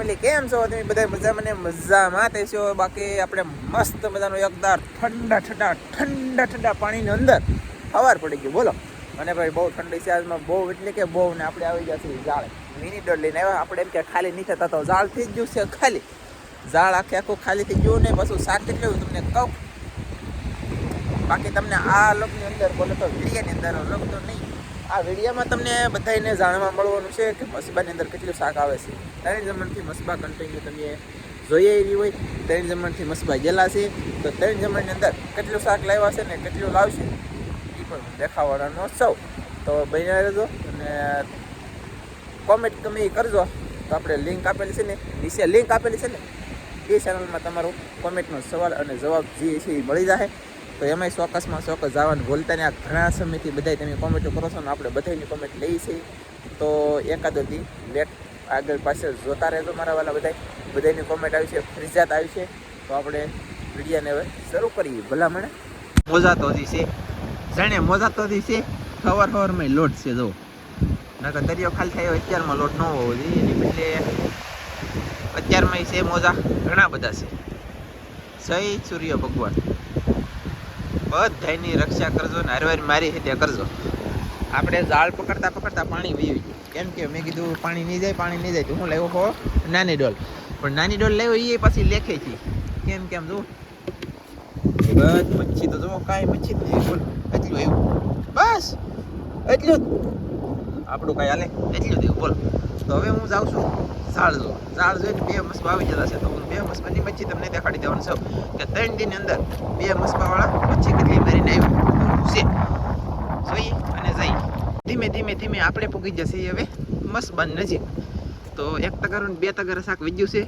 Family કેમ છો તમે બધા? મજામાં છો? બાકી આપણે મસ્ત મજાનો એકદાર ઠંડા પાણીની અંદર સવાર પડી ગયું બોલો. અને ભાઈ બહુ ઠંડી છે આજમાં, બહુ એટલે કે બહુ. ને આપણે આવી ગયા છીએ ઝાડ મિની ડોલ લઈને આવ્યા. આપણે એમ કે ખાલી નહીં થતા તો ઝાડ થઈ જ ગયું છે ખાલી. ઝાડ આખું ખાલી થઈ ગયું ને પાછું શાક કેટલું તમને કહું. બાકી તમને આ લોકની અંદર બોલો તો વિડીયાની અંદર લોક તો નહીં, આ વિડીયોમાં તમને બધાને જાણવા મળવાનું છે કે મસબાની અંદર કેટલું શાક આવે છે. ત્રણ જમણથી મસબા કન્ટિન્યુ તમે જોઈએ એવી હોય. ત્રણ જમણથી મસબા ગયેલા છે તો ત્રણ જમણની અંદર કેટલું શાક લાવ્યા છે ને કેટલું લાવશે એ પણ દેખાડવાનો સૌ. તો બન્યા રહેજો અને કોમેન્ટ તમે કરજો. તો આપણે લિંક આપેલી છે ને, નીચે લિંક આપેલી છે ને, એ ચેનલમાં તમારો કોમેન્ટનો સવાલ અને જવાબ જે છે એ મળી જાય. તો એમાંય ચોક્કસમાં ચોક્કસ જવાનું ભૂલતા ને. આ ઘણા સમયથી બધા તમે કોમેન્ટો કરો છો ને આપણે બધાની કોમેન્ટ લઈએ છીએ. તો એકાદો દી લેટ આગળ પાછળ જોતા રહેજો મારા વાલા. બધાની કોમેન્ટ આવી છે, ફરજિયાત આવી છે. તો આપણે વિડીયોને હવે શરૂ કરીએ. ભલામણે મોજા તો હજી છે, જાણે મોજા તો હજી છે. સવારમાં લોટ છે જો, નકર દરિયો ખાલી થયો અત્યારમાં લોટ ન હોવો જોઈએ. એની બદલે અત્યારમાં છે મોજા ઘણા બધા છે. જય સૂર્ય ભગવાન બધાની રક્ષા કરજો ને હરવાર મારી છે ત્યાં કરજો. આપણે જાળ પકડતા પાણી વીવી ગયું. કેમ કે મેં કીધું પાણી નહીં જાય તો હું લાવ્યો હો નાની ડોલ. પણ નાની ડોલ લાવ્યો એ પાછી લેખે છે. કેમ જો બધ મચ્છી તો જો કાંઈ મચ્છી જ નહીં. બોલ એટલું એવું, બસ એટલું જ આપણું કાંઈ હાલે, એટલું જ એવું બોલ. તો હવે હું જાઉં છું ઝાડ જોઈને બે મસબા આવી જતા છે. તો હું બે મસબાની મચ્છી તમને દેખાડી દેવાનું છું કે 3 દિનની અંદર બે મસબાવાળા મચ્છી કેટલી ભરીને આવ્યું છે. જોઈએ અને જઈ ધીમે આપણે પૂગી જશે હવે મસબાની નજીક. તો 1 તગારું ને 2 તગારા શાક વધ્યું છે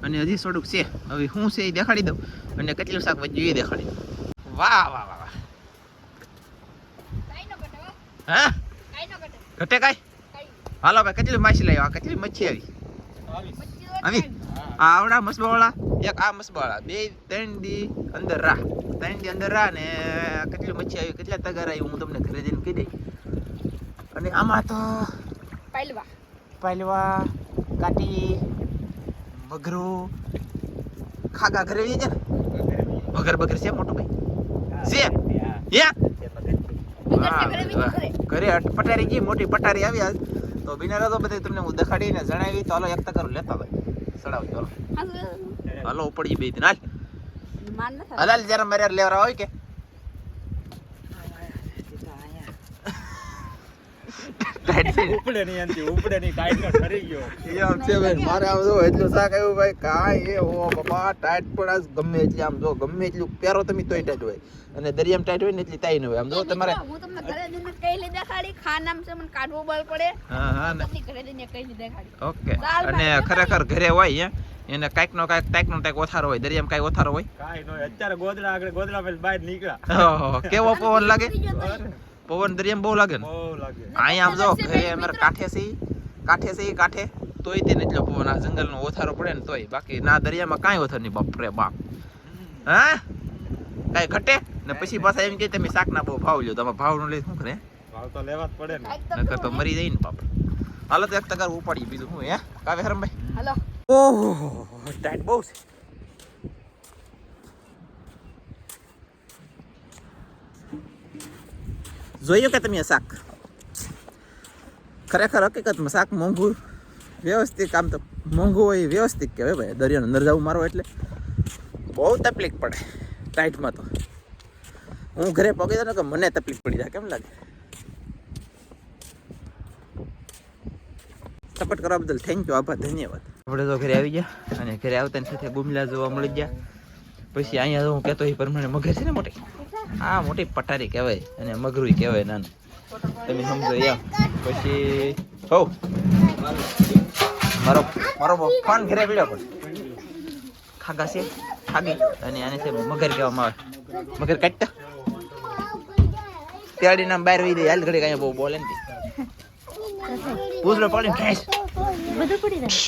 અને હજી થોડુંક છે. હવે શું છે એ દેખાડી દઉં અને કેટલું શાક વધ્યું એ દેખાડી દઉં. વાહ હા ઘટે કાંઈ. હાલો ભાઈ કેટલી માછી લાવ્યો? કેટલી મચ્છી આવી? આ આવડા મસબાવાળા, એક આ મસબાવાળા, 2-3 દી અંદર રાહ ને કેટલી મચ્છી આવી, કેટલા તગાર આવી હું તમને ઘરે જઈને કહી દઈ. અને આમાં તો પાલવા કાટી મગરું ખાગા ઘરે આવી જાય ને. બગર છે મોટું ભાઈ છે ઘરે પટારી ગઈ, મોટી પટારી આવી આજ. તો બિના તો બધે તમને હું દેખાડીને જણાવી. તો હાલો 1 તગારું લેતા ભાઈ સડાવ ચાલો. હાલો ઉપડી બે દિન હાલ જરા મારે લેવરા હોય કે મારે આમ જો એટલું શાક આવ્યું ભાઈ. કાંઈ ઓ બાપા ટાઈટ પણ આજ ગમે એટલે આમ જો ગમે એટલું પહેરો તમે તોય ટાઈટ હોય અને દરિયામાં ટાઈટ હોય ને એટલી તાઈ ન હોય. આમ જો તમારે ઓકે. અને ખરેખર ઘરે હોય એને કાંઈક ઓથારો હોય, દરિયામાં કાંઈ ઓથારો હોય. અત્યારે ગોદડા બહાર નીકળ્યા. કેવો પવન લાગે, પવન દરિયામાં બહુ લાગે ને. અહીંયા આમ જો ઘરે અમારે કાંઠે તોય તેને એટલો પવન. આ જંગલનો ઓથારો પડે ને તોય. બાકી ના દરિયામાં કાંઈ ઓથર નહીં બાપ રે બાપ. હા કાંઈ ઘટે ને પછી પાછા એમ કે તમે શાકના બહુ ભાવ લ્યો. તમે ભાવ નો લઈ શું કરે? ભાવ તો લેવા જ પડે ને, નકર તો મરી જાય ને બાપ. હાલો તો 1 તગારું ઉપાડી બીજું હું કાવે હરમભાઈ. હાલો. ઓહો ટાઈટ બહુ છે. જોયું કે તમે શાક? ખરેખર હકીકતમાં શાક મોંઘું વ્યવસ્થિત, આમ તો મોંઘું હોય વ્યવસ્થિત કહેવાય ભાઈ. દરિયાની અંદર જવું મારો એટલે બહુ તકલીફ પડે ટાઈટમાં. તો હું ઘરે પગી દઉં ને કે મને તકલીફ પડી જાય. કેમ લાગે? સપોર્ટ કરવા બદલ થેન્ક યુ, આભાર, ધન્યવાદ. આપણે તો ઘરે આવી ગયા અને ઘરે આવતાની સાથે ગુમલા જોવા મળી ગયા. પછી અહીંયા હું કહેતો એ પ્રમાણે મગર છે ને મોટી, આ મોટી પટારી કહેવાય અને મગરું કહેવાય નાનું, તમે સમજો એમ. પછી હો મારો ફોન ઘરે પીડ્યો પણ ખાગા છે, ખાગી અને આને છે મગર કહેવામાં આવે. મગર કાઢતા તેડી નામ બહાર વહી દે. હાલ ઘડી કાંઈ બહુ બોલે ને પૂછડો પડીને ખેંચ બધું પડી જાય.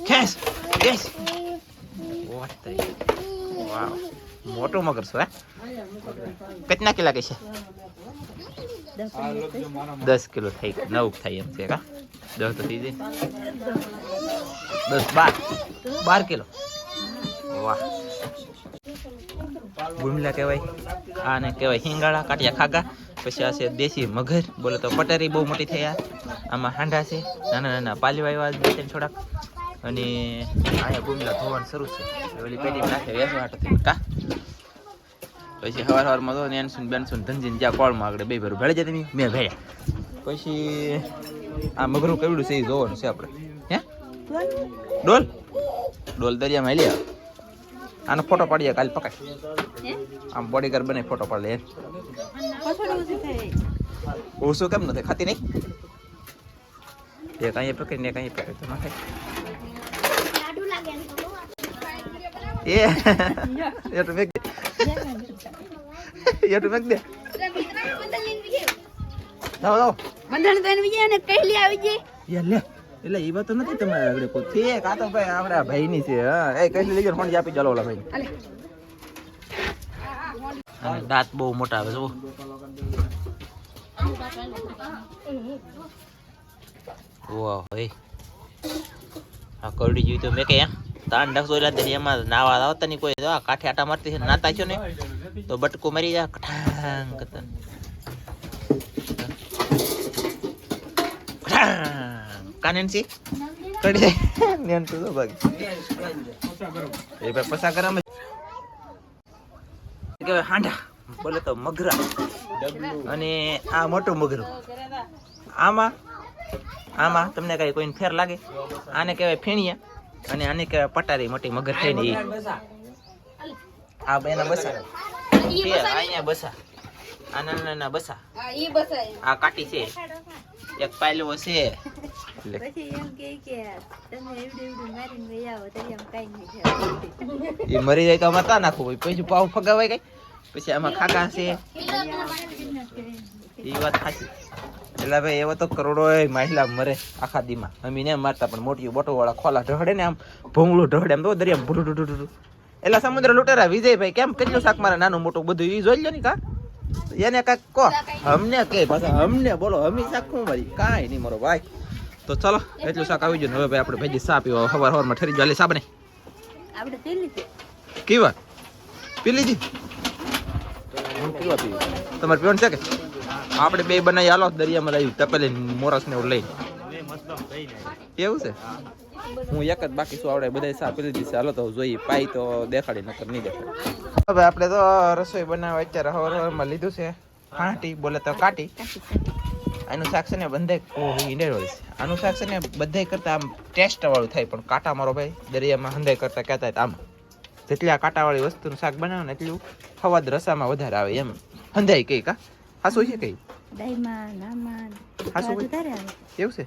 ખેંચ વાવ મોટું મગર છો. કેટલા કિલા કે છે? 10 કિલો થઈ 9 થાય એમ છે કા. 10 તો થઈ જાય 12 કિલો વાહ ગુમલા કહેવાય આને કહેવાય હિંગાળા કાટિયા ખાગા પછી આ છે દેશી મગર બોલો તો પટારી બહુ મોટી થઈ આમાં હાંડા છે નાના નાના પાલીવા એવા બે ત્રણ થોડાક અને અહીંયા ગુમલા ધોવાનું શરૂ છે ઓલી પેટીમાં નાખે વેસવા હાટો થઈ કા પછી હવારમાં તો નેનસુન બેનસુન ધનજીન જ્યાં કોળમાં આગળ બે ભેરું ભેળે જાય તમે મેં ભેળ્યા પછી આ મગરું કેવડું છે એ જોવાનું છે આપણે હે ડોલ દરિયામાં હેલી આનો ફોટો પાડીએ કાલે પકડ આમ બોડીગાર્ડ બને ફોટો પાડી લે ઓછું કેમ નથી ખાતી નહીં એક અહીંયા પકડી ને એક અહીંયા પકડી તો ના ખાય એ તો મેક દે એ તો મેક દે જાઓ બંધન તો એની ને કહેલી આવી ગઈ યાર લે એટલે એ વાત તો નથી તમારે આગળ કોઈ ફેક આ તો ભાઈ આપણા ભાઈની છે હા એ કઈ લઈ ફોન આપી ચાલો ઓલા ભાઈ અને દાંત બહુ મોટા આવે જો વાહ ભાઈ આ કરડી જોઈ તો મેં કે તાણ ડખસો એટલે એમાં નાવા આવતા નહીં કોઈ કાઠે આટા મારતી છે નાતા છો ને તો બટકો મારી જા કઠાંગ કતન કાનેન્સી કડી નેન તો ભાગ એ ભાઈ પસા કરામ કે હાંડા બોલે તો મગરા અને આ મોટું મગરું આમાં તમને કઈ કોઈને ફેર લાગે આને કહેવાય ફેણિયા અને આને કહેવાય પટારી મોટી મગર થઈને એ આ બેના બસા અહીંયા બસા આ નાના બસા આ કાટી છે એક પાયલો છે પછી એમ કે તમે એવડું મારીને ગયા આવો તો એમ કઈ નહીં એ મરી જાય તો આમાં તા નાખવું પછી પાવ ફગાવાય કઈ પછી આમાં ખાકા છે એ વાત સાચી એટલે ભાઈ એવો તો કરોડો મહિલા મરે આખા દીમાં અમે ને મારતા પણ મોટી બોટો વાળા ખોલા ઢહડે ને આમ ભૂંગળું ઢહડે એમ તો દરિયા ભૂટું એટલે સમુદ્ર લૂંટેરા વિજયભાઈ કેમ કેટલું શાક મારે નાનું મોટું બધું એ જોઈ લો ને કા એને કાંઈક કહો અમને કે પાછા અમને બોલો અમે શાક શું મારી કાંઈ નહીં મારો ભાઈ તો ચાલો એટલું શાક આવી ગયું ને હવે ભાઈ આપણે ભાઈ સા પીવા સવારમાં ઠરી જાય સા બને આપણે પી લીધી કેવા પી લીધી હું કેવા પીવું તમારે પીવાનું છે કે આપણે બે બનાવી હાલો દરિયામાં લાવ્યું તપેલી મોરસ ને એવું લઈને એવું છે હું એક જ બાકી શું આવડે બધા સા પી લીધી છે હાલો તો જોઈએ પાઈ તો દેખાડી નકર નહીં દેખાડે હવે આપણે તો રસોઈ બનાવવા અત્યારે હવારમાં લીધું છે ફાંટી બોલે તો કાટી આનું શાક છે ને બંધાઈ હોય છે આનું શાક છે ને બધાય કરતા આમ ટેસ્ટ વાળું થાય પણ કાંટા મારો ભાઈ દરિયામાં હંધાઈ કરતા કહેતા આમ જેટલી આ કાંટાવાળી વસ્તુનું શાક બનાવે ને એટલું સ્વાદ રસામાં વધારે આવે એમ હંધાઈ કઈ કા હાસું છે કઈ હાસું એવું છે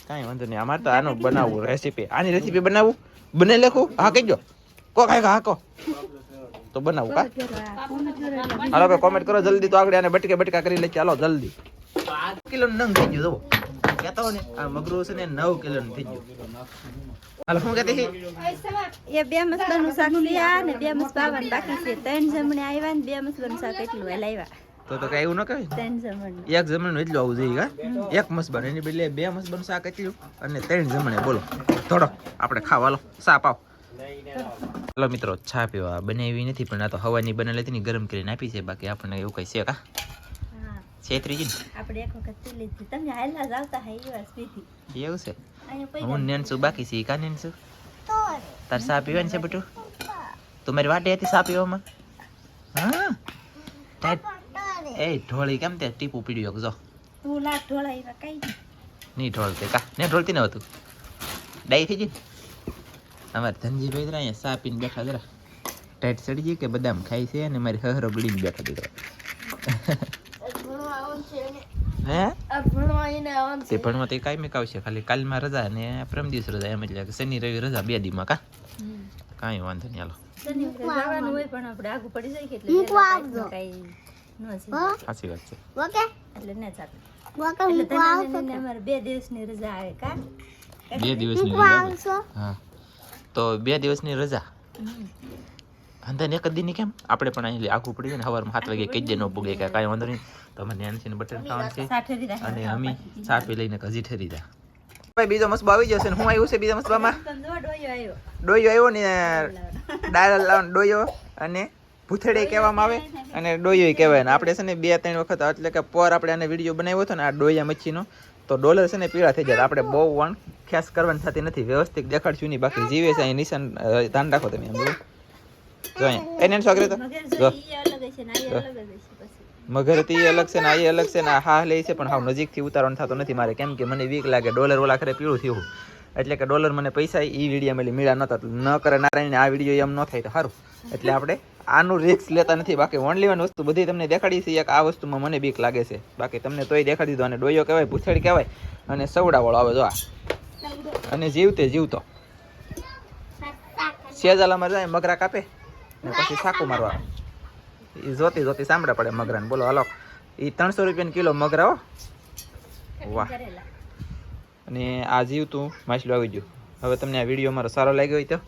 કાંઈ વાંધો નહીં અમારે તો આનું બનાવવું રેસીપી આની રેસીપી બનાવવું બને લખું હા કહીજો કો ખાય હા કો તો બનાવું કા હાલો ભાઈ કોમેન્ટ કરો જલ્દી તો આગળ આને બટકા કરી લે ચાલો જલ્દી 5 કિલો નંગ થઈ ગયો જો કહેતો ને આ મગરું છે ને 9 કિલો નું થઈ ગયું હાલો હું કહેતી એ બે મસલાનું શાક લીયા ને બે મસ પાવન બાકી છે ત્રણ જમણે આવ્યા ને બે મસલાનું શાક એટલું લાવ્યા તો કઈ એવું ન કહેવાય ત્રણ જમણ એક જમણ એટલું આવું જોઈએ કા એક મસબન એની બદલે બે મસબન શાક એટલું અને ત્રણ જમણે બોલો થોડો આપણે ખાવા લો સા પાવ ચાલો મિત્રો ચા પીવા બનાવી નથી પણ આ તો હવાની બનેલી હતી ને ગરમ કરીને આપી છે બાકી આપણને એવું કઈ છે કા છેત્રીજી આપણે એક વખત પી લીધી તમે હાલના જ આવતા હે એ વાત પીધી એવું છે અહીંયા હું નેનસુ બાકી છે કા નેનસુ તાર સા પીવાની છે બેટુ તમારી વાટે હતી સા પીવામાં હા એ ઢોળી કેમ તે ટીપુ પીડ્યો જો તું લાટ ઢોળાઈવા કઈ નહીં ઢોળતી કા ને ઢોળતી ન હતું ડાઈ થઈ ગઈ અમારે ધનજીભાઈ જરા અહીંયા સા પીને બેઠા જરા ટાઈટ ચડી ગઈ કે બદામ ખાઈ છે અને મારી હહરો ગળીને બેઠા દીકરા હે તે ભણવા તો કાંઈ મેં આવશે ખાલી કાલમાં રજા ને પરમ દિવસ રજા એમ એટલે શનિ રવિ રજા 2 દીમાં કા કાંઈ વાંધો નહીં હાલો જવાનું હોય પણ આપણે આગુ પડી જાય કે એટલે કઈ સાચી વાત છે એટલે ન ચાલે એટલે તને અમારે 2 દિવસની રજા આવે કા 2 દિવસની રજા હા તો 2 દિવસની રજા અંતર એક જ દિન કેમ આપણે પણ અહીં આગું પડી જાય ને સવારમાં 7 વાગે કઈ જ ન પૂગે કે કાંઈ વાંધો નહીં તો અમે નેન્સી ને બટર ખાવાનું છે અને અમે ચા પી લઈને હજી ઠરી જા ભાઈ બીજો મસબો આવી જશે ને હું આવ્યું છે બીજા મસબામાં આવ્યો ડોયો આવ્યો ને ડાયલ ડોયો અને ભૂથેડી કહેવામાં આવે અને ડોયો કહેવાય ને આપણે છે ને 2-3 વખત એટલે કે પોર આપણે આને વિડીયો બનાવ્યો હતો ને આ ડોયા મચ્છીનો તો ડોલર છે ને પીળા થઈ જાય આપણે બહુ વણ ખેસ કરવાની થતી નથી વ્યવસ્થિત દેખાડશું નહીં બાકી જીવે છે અહીં નિશાન ધ્યાન રાખો તમે એમ જો અહીંયા એને છોકરી તો જો મગર થી અલગ છે ને આ અલગ છે ને આ હા લે છે પણ હાવ નજીકથી ઉતારવાનું થતો નથી મારે કેમ કે મને વીક લાગે ડોલર ઓલા ખરે પીળું થયું એટલે કે ડોલર મને પૈસા એ વિડીયો મેલી મીળા નતા ન કરે નારાયણ આ વિડીયો એમ ન થાય તો સારું એટલે આપણે આનું રિસ્ક લેતા નથી બાકી ઓનલી વન વસ્તુ બધી તમને દેખાડી છે એક આ વસ્તુમાં મને બીક લાગે છે બાકી તમને તોય દેખાડી દીધો અને ડોયો કહેવાય ભૂથેડ કહેવાય અને સવડાવાળો આવે જો આ અને જીવતો શેજાલામાં જાય મગરા કાપે ને પછી સાકું મારવા એ જોતી સાંભળા પડે મગરાને બોલો હાલો એ 300 રૂપિયાનો કિલો મગરા હો વાહ અને આ જીવતું માછલું આવી ગયું હવે તમને આ વિડીયો મારો સારો લાગ્યો હોય તો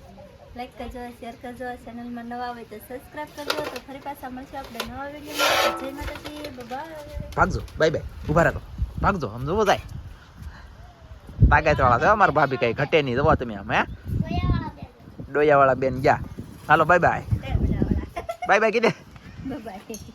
લાઈક કરજો શેર કરજો ચેનલમાં નવા હોય તો સબસ્ક્રાઇબ કરજો તો ફરી પાછા મળશે આપણે નવા વિડીયોમાં જય માતાજી બાય ભાગજો બાય ઊભા રાખો ભાગજો આમ જોવો જાય તાકાત વાળા છે અમારા ભાભી કઈ ઘટે નહીં જોવો તમે આમ હે ડોયા વાળા બેન ગયા હાલો બાય કીધે બાય